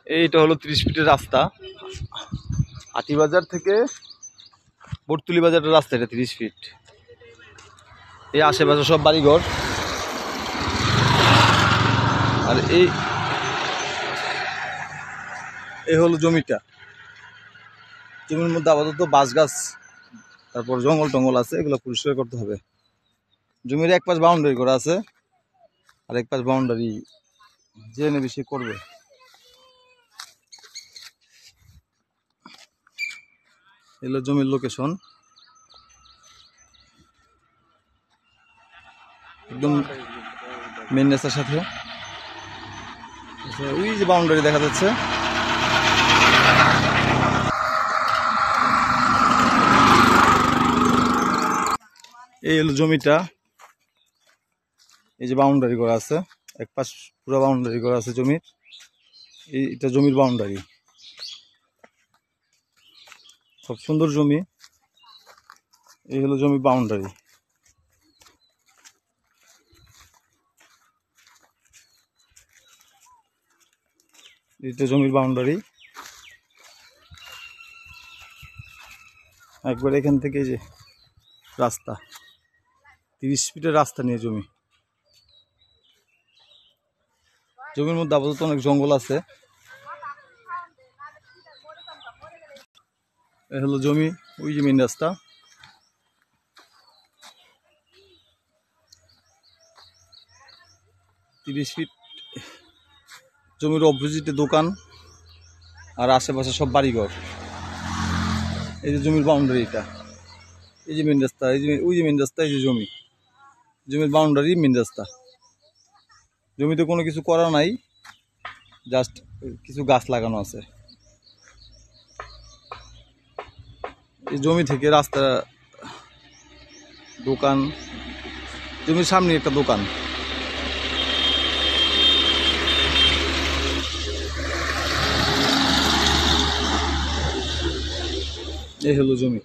এইটা হলো 30 ফিটের রাস্তা, আটিবাজার থেকে বটতলি বাজারের রাস্তা, এটা 30 ফিট। এই আশেপাশে সব বাড়িঘর। আর এই হলো জমিটা। জমির মধ্যে আপাতত বাঁশ গাছ, তারপর জঙ্গল টঙ্গল আছে, এগুলো পরিষ্কার করতে হবে। জমির এক পাশ বাউন্ডারি করা আছে, আর এক পাশ বাউন্ডারি যে নেবে সে করবে। এগুলো জমির লোকেশন, একদম মেন রাস্তার সাথে। ওই যে বাউন্ডারি দেখা যাচ্ছে, এই হলো জমিটা। এই যে বাউন্ডারি করা আছে, এক পাশ পুরো বাউন্ডারি করা আছে জমির। এটা জমির বাউন্ডারি, খুব সুন্দর জমি। এই হলো জমির বাউন্ডারি। এটা জমির বাউন্ডারি একবার এখান থেকে যে রাস্তা, 30 ফিটের রাস্তা নিয়ে জমি। জমির মধ্যে আপাতত অনেক জঙ্গল আছে। এ হলো জমি, ওই যে মেন রাস্তা। তিরিশ ফিট জমির অপোজিটে দোকান, আর আশেপাশে সব বাড়িঘর। এই যে জমির বাউন্ডারি, এটা এই যে মেন রাস্তা, এই যে ওই যে মেন রাস্তা, এই যে জমি, জমির বাউন্ডারি মেন রাস্তা। জমিতে কোনো কিছু করা নাই, জাস্ট কিছু গাছ লাগানো আছে। এই জমি থেকে রাস্তা, দোকান, জমির সামনে একটা দোকান। এই হলো জমি।